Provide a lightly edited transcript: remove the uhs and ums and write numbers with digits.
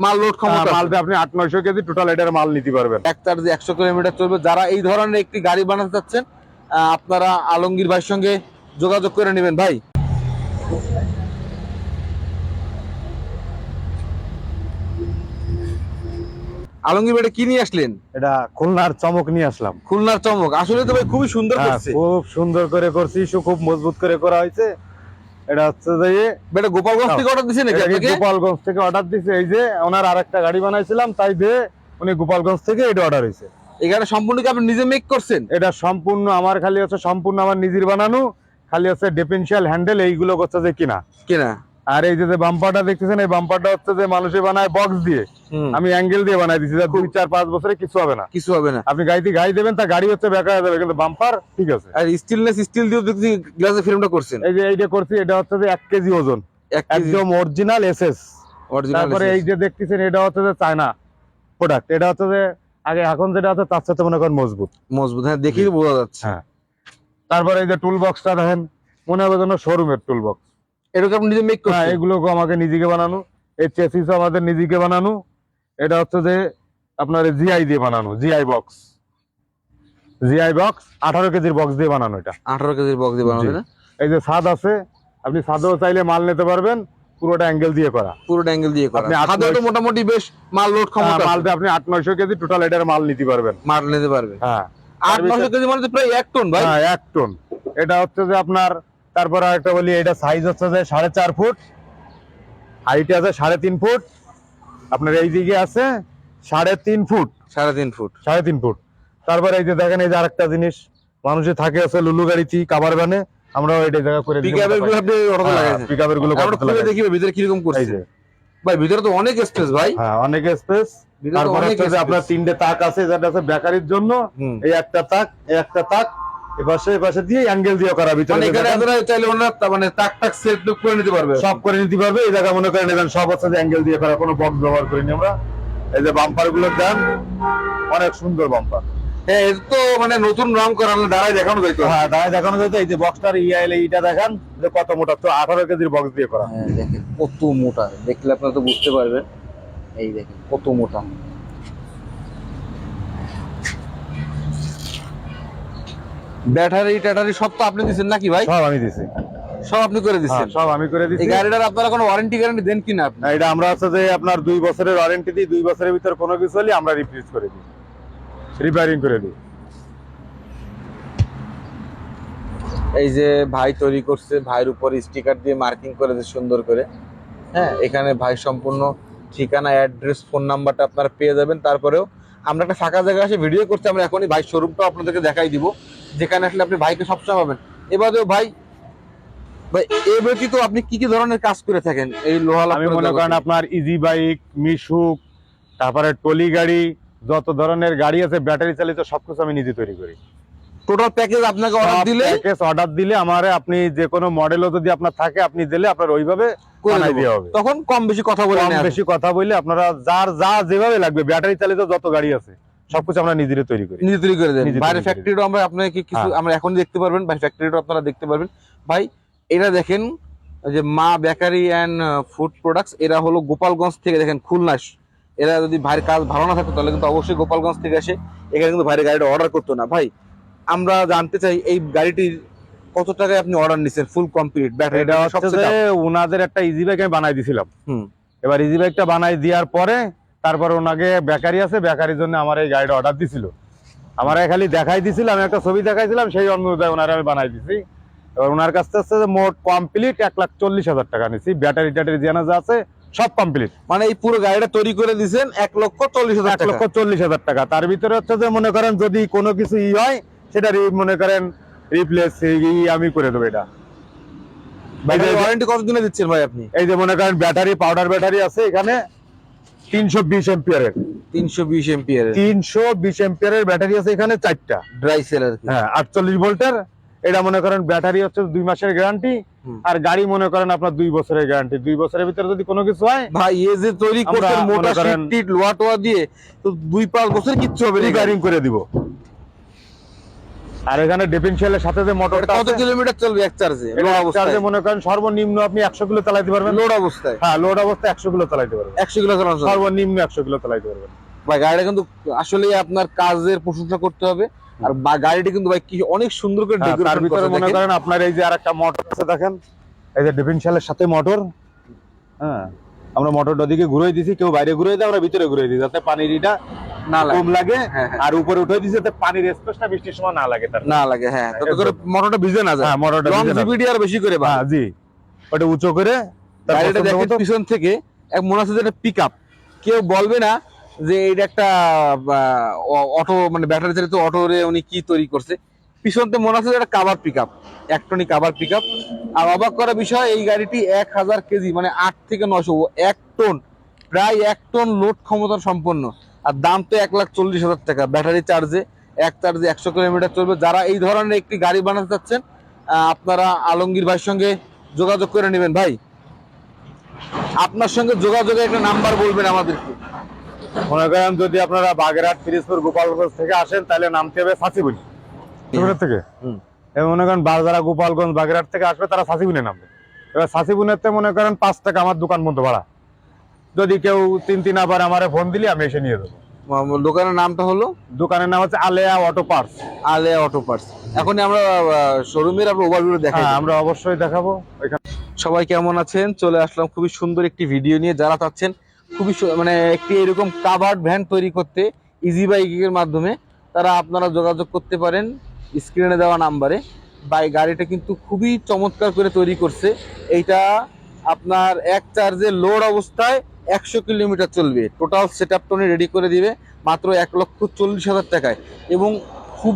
মাল লোড ক্ষমতা মাল দিয়ে আপনি 800-900 কেজি টোটাল এটার মাল নিতে পারবেন। এক চার্জে 100 কিলোমিটার চলবে। যারা এই ধরনের একটি গাড়ি বানাতে চাচ্ছেন আপনারা আলমগীর ভাইয়ের সঙ্গে যোগাযোগ করে নেবেন ভাই। আলমগীর ভাই এটা কি নিয়ে আসলেন? এটা খুলনার চমক নিয়ে আসলাম। খুলনার চমক, আসলে তো ভাই খুবই সুন্দর করছে। খুব সুন্দর করে করছি, খুব মজবুত করে করা হয়েছে। এটা হচ্ছে যে এটা গোপালগঞ্জ থেকে অর্ডার দিয়েছেন নাকি আপনাকে? গোপালগঞ্জ থেকে অর্ডার দিছে। এই যে ওনার আরেকটা গাড়ি বানাইছিলাম, তাই দিয়ে উনি গোপালগঞ্জ থেকে এটা অর্ডার হয়েছে। এখানে সম্পূর্ণ কি আপনি নিজে মেক করছেন? এটা সম্পূর্ণ আমার, খালি হচ্ছে সম্পূর্ণ আমার নিজের বানানো, খালি হচ্ছে ডিফারেন্সিয়াল হ্যান্ডেল এইগুলো করছে যে কিনা। আর এই যে বাম্পারটা দেখতেছেন, এই বাম্পারটা হচ্ছে যে মানুষে বানায় বক্স দিয়ে, আমি অ্যাঙ্গেল দিয়ে বানাই দিচ্ছি। 2-4-5 বছরে কিছু হবে না, কিছু হবে না। আপনি গাড়িতে গাড়ি দেবেন তা গাড়ি হচ্ছে বেকার হয়ে যাবে, কিন্তু বাম্পার ঠিক আছে। আর স্টিলনেস স্টিল দিয়ে দেখছি গ্লাসের ফ্রেমটা করছেন। এই যে এইটা করছি, এটা হচ্ছে যে 1 কেজি ওজন, একদম অরিজিনাল এসএস। তারপরে এই যে দেখতেছেন, এটা হচ্ছে যে চায়না প্রোডাক্ট। এটা হচ্ছে যে আগে, এখন যেটা আছে তার সাথে মনে করেন মজবুত। হ্যাঁ, দেখেই বোঝা যাচ্ছে। হ্যাঁ। তারপরে এই যে টুল বক্সটা দেখেন, মনে হবে যেন শোরুমের টুল বক্স। এরকম আপনি নিজে মেক করছেন? হ্যাঁ, এগুলো আমাকে নিজেকে বানানো। এই চেসিস আমাদের নিজেকে বানানো। এটা হচ্ছে যে আপনার জিআই দিয়ে বানানো, জিআই বক্স। 18 কেজির বক্স দিয়ে বানানো। এটা 18 কেজির বক্স দিয়ে বানানো না? এই যে ছাদ আছে, আপনি ছাদেও চাইলে মাল নিতে পারবেন, পুরোটা অ্যাঙ্গেল দিয়ে করা। পুরোটা অ্যাঙ্গেল দিয়ে করা। আপনি ছাদে তো মোটামুটি বেশ মাল লোড ক্ষমতা। মাল দিয়ে আপনি 800-900 কেজি টোটাল এটার মাল নিতে পারবেন। মাল নিতে পারবেন। হ্যাঁ, 800 কেজি মানে তো প্রায় 1 টন ভাই। হ্যাঁ, 1 টন। এটা হচ্ছে যে আপনার, তারপর আরেকটা বলি, এটা সাইজ হচ্ছে যে 4.5 ফুট, হাইট আছে 3.5 ফুট, আপনার এই দিকে আছে 3.5 ফুট, 3.5 ফুট, 3.5 ফুট। তারপরে এই যে দেখেন, এই যে আরেকটা জিনিস মানুষের থাকে আছে লুলু গাড়িতে কাভার ভ্যানে, আমরাও এটা জায়গা করে দিই। পিকআপের গুলো আপনি অর্ডার লাগাইছেন? পিকআপের গুলো আমরা খুলে দেখি ভিতরে কি রকম করছে। এই যে ভাই ভিতরে তো অনেক স্পেস ভাই। হ্যাঁ, অনেক স্পেস। তারপরে হচ্ছে যে আপনার 3টে তাক আছে, যেটা আছে বেকারির জন্য। এই একটা তাক, এই একটা তাক, এপাশে দিয়ে অ্যাঙ্গেল দিয়ে করা। ভিতরে মানে এখানে আপনারা চাইলে ওনারা মানে তাক সেট করে নিতে পারবে, সব করে নিতে পারবে। এই জায়গা মনে করেন এখানে সব হচ্ছে যে অ্যাঙ্গেল দিয়ে করা, কোনো বক্স ব্যবহার করিনি আমরা। এই যে বাম্পার গুলো দেন, অনেক সুন্দর বাম্পার। হ্যাঁ, এটা তো মানে নতুন রং করানো, দাঁড়ায় দেখানো যাইতো। হ্যাঁ, দাঁড়ায় দেখানো যাইতো। এই যে বক্সটার এইটা দেখেন যে কত মোটা, তো 18 কেজির বক্স দিয়ে করা। হ্যাঁ, দেখেন কত মোটা, দেখলে আপনারা তো বুঝতে পারবেন। এই দেখেন কত মোটা। ব্যাটারি সব তো আপনি দিচ্ছেন নাকি ভাই? সব আমি দিছি। সব আপনি করে দিচ্ছেন? সব আমি করে দিছি। এই গাড়িটার আপনারা কোনো ওয়ারেন্টি গ্যারান্টি দেন কিনা আপনি? এটা আমরা হচ্ছে যে আপনার 2 বছরের ওয়ারেন্টি দিই। 2 বছরের ভিতর কোনো কিছু হলে আমরা রিপ্লেস করে দিই, রিপেয়ারিং করে দিই। এই যে ভাই তৈরি করছে, ভাইয়ের উপর স্টিকার দিয়ে মার্কিং করেছে সুন্দর করে। হ্যাঁ, এখানে ভাই সম্পূর্ণ ঠিকানা, অ্যাড্রেস, ফোন নাম্বারটা আপনারা পেয়ে যাবেন। তারপরেও আমরা একটা ফাঁকা জায়গায় এসে ভিডিও করছি, আমরা এখনই ভাই শোরুমটাও আপনাদেরকে দেখাই দিব, যেখানে আসলে আপনি ভাইকে সবসময় পাবেন। এবারেও ভাই এই ব্যতীত আপনি কি কি ধরনের কাজ করে থাকেন এই লোহা? আমি মনে করেন আপনার ইজি বাইক, মিশুক, তারপরে টলি গাড়ি, যত ধরনের গাড়ি আছে ব্যাটারি চালিত, সবকিছু আমি নিজে তৈরি করি। টোটাল প্যাকেজ আপনাকে অর্ডার দিলে আমারে, আপনি যে কোনো মডেলও যদি আপনার থাকে, আপনি দিলে আপনার ওইভাবে বানাই দেওয়া হবে। তখন কম বেশি কথা বলে আপনারা যার যেভাবে লাগবে, ব্যাটারি চালিত যত গাড়ি আছে সবকিছু আমরা নিজে তৈরি করি, নিজে তৈরি করে দেন। বাইরে ফ্যাক্টরিও আমরা আপনাকে কিছু আমরা এখন দেখতে পারবেন, ভাই ফ্যাক্টরিও আপনারা দেখতে পারবেন। ভাই এটা দেখেন যে মা বেকারি অ্যান্ড ফুড প্রোডাক্টস, এরা হলো গোপালগঞ্জ থেকে, দেখেন খুলনা। এরা যদি ভাইয়ের কাজ ভালো না থাকতো তাহলে কিন্তু অবশ্যই গোপালগঞ্জ থেকে আসে এখানে কিন্তু ভাইয়ের গাড়িটা অর্ডার করতো না। ভাই আমরা জানতে চাই এই গাড়িটির কত টাকায় আপনি অর্ডার নিছেন ফুল কমপ্লিট? ব্যাটারিটা সবচেয়ে ওনাদের একটা ইজি বাইক আমি বানাই দিছিলাম। এবার ইজি বাইকটা বানাই দেওয়ার পরে তারপর ওনাকে বেকারি আছে, বেকারির জন্য আমার এই গাড়িটা অর্ডার দিছিল। আমার খালি দেখাই দিছিল, আমি একটা ছবি দেখাইছিলাম, সেই অনুযায়ী ওনারে আমি বানাই দিছি। এবার ওনার কাছ থেকে মোট কমপ্লিট 1,40,000 টাকা নিছি। ব্যাটারি ট্যাটারি যে আছে সব কমপ্লিট। মানে এই পুরো গাড়িটা তৈরি করে দিয়েছেন 1,40,000 টাকা। তার ভিতরে হচ্ছে যে মনে করেন যদি কোনো কিছু হয় সেটা মনে করেন রিপ্লেস আমি করে দেবো। এটা ওয়ারেন্টি কতদিনে দিচ্ছেন ভাই আপনি? এই যে মনে করেন ব্যাটারি, পাউডার ব্যাটারি আছে এখানে 320 এম্পিয়ারের, 320 এম্পিয়ারের 320 এম্পিয়ারের ব্যাটারি আছে এখানে 4টা ড্রাই সেলার। হ্যাঁ, 48 ভোল্টের। এটা মনে করেন ব্যাটারি হচ্ছে 2 মাসের গ্যারান্টি, আর গাড়ি মনে করেন আপনার 2 বছরের গ্যারান্টি। 2 বছরের ভিতরে যদি কোনো কিছু হয়, ভাই এই যে তৈরি করতে মোটা শীট লোহা টোয়া দিয়ে, তো 2-5 বছর কিচ্ছু হবে না, রিপেয়ারিং করে দিব। আর এখানে ডিফারেন্সিয়ালের সাথে যে মোটরটা কত কিলোমিটার চলবে এক চার্জে? লোড অবস্থায় চার্জে মনে করেন সর্বনিম্ন আপনি 100 কিলো চালাতে পারবেন। লোড অবস্থায়? হ্যাঁ, লোড অবস্থায় 100 কিলো চালাতে পারবেন। 100 কিলো চালানো যাবে? সর্বনিম্ন 100 কিলো চালাতে পারবেন। ভাই গাড়িটা কিন্তু আসলে আপনার কাজের প্রশংসা করতে হবে। আর গাড়িটা কিন্তু ভাই কি অনেক সুন্দর করে তার ডেকোরেশন ভিতরে করা, মনে দেখেন। করেন আপনার এই যে আরেকটা মোটর আছে দেখেন, এই যে ডিফারেন্সিয়ালের সাথে মোটর। হ্যাঁ, আমরা মোটরটা দিকে ঘুরিয়ে দিছি, কেউ বাইরে ঘুরিয়ে দেয়, আমরা ভিতরে ঘুরিয়ে দিই যাতে পানিটা না লাগে। কম লাগে। হ্যাঁ, হ্যাঁ। আর উপরে উঠে দিছি যাতে পানির স্পেসটা বৃষ্টির সময় না লাগে তার। না লাগে, হ্যাঁ, তত করে মোটরটা ভিজে না যায়। হ্যাঁ, মোটরটা ভিজে না যায়। লংজিভিটি আর বেশি করে হ্যাঁ, জি, ওটা উঁচু করে তার গাড়িটা পছন্দ দেখেন মতো- পিছন থেকে এক মনে হচ্ছে যে এটা পিকআপ। কেউ বলবে না যে এটা একটা অটো, মানে ব্যাটারি চালিত অটো রে উনি কি তৈরি করছে। পিছন থেকে মনে হচ্ছে যে এটা কাভার পিকআপ, এক টনি কাভার পিকআপ। আর অবাক করা বিষয়, এই গাড়িটি 1000 কেজি, মানে 8 থেকে 900, 1 টন, প্রায় 1 টন লোড ক্ষমতা সম্পন্ন। আর দাম তো 1,40,000 টাকা। ব্যাটারি চার্জে, এক চার্জে 100 কিলোমিটার চলবে। যারা এই ধরনের একটি গাড়ি বানাতে চাচ্ছেন, আপনারা আলমগীর ভাইয়ের সঙ্গে যোগাযোগ করে নেবেন। ভাই, আপনার সঙ্গে যোগাযোগের একটা নাম্বার বলবেন আমাদেরকে। মনে করেন যদি আপনারা বাগেরহাট, পিরোজপুর, গোপালগঞ্জ থেকে আসেন তাহলে নামতে হবে সাসিবুনি থেকে। এবং মনে করেন যারা গোপালগঞ্জ, বাগেরহাট থেকে আসবে তারা সাসিবুনি নামবে। এবার সাসিবুনিতে মনে করেন 5 টাকা আমার দোকান বন্ধ ভাড়া। যদি কেউ 3 আবার আমারে ফোন দিলে আমি এসে নিয়ে যাবো। দোকানের নামটা হলো? দোকানের নাম হচ্ছে আলেয়া অটো পার্টস। আলেয়া অটো পার্টস। এখন আমরা শোরুমের আপনার ওভারভিউ দেখাই। হ্যাঁ, আমরা অবশ্যই দেখাবো। সবাই কেমন আছেন? চলে আসলাম খুবই সুন্দর একটি ভিডিও নিয়ে। যারা চাচ্ছেন খুবই মানে একটি এরকম কাভার্ড ভ্যান তৈরি করতে ইজি বাইকের মাধ্যমে, তারা আপনারা যোগাযোগ করতে পারেন স্ক্রিনে দেওয়া নাম্বারে। গাড়িটা কিন্তু খুবই চমৎকার করে তৈরি করছে। এইটা আপনার এক চার্জে লোড অবস্থায় 100 কিলোমিটার চলবে। Total set up Tony ready করে দিবে মাত্র 1,40,000 টাকায়। এবং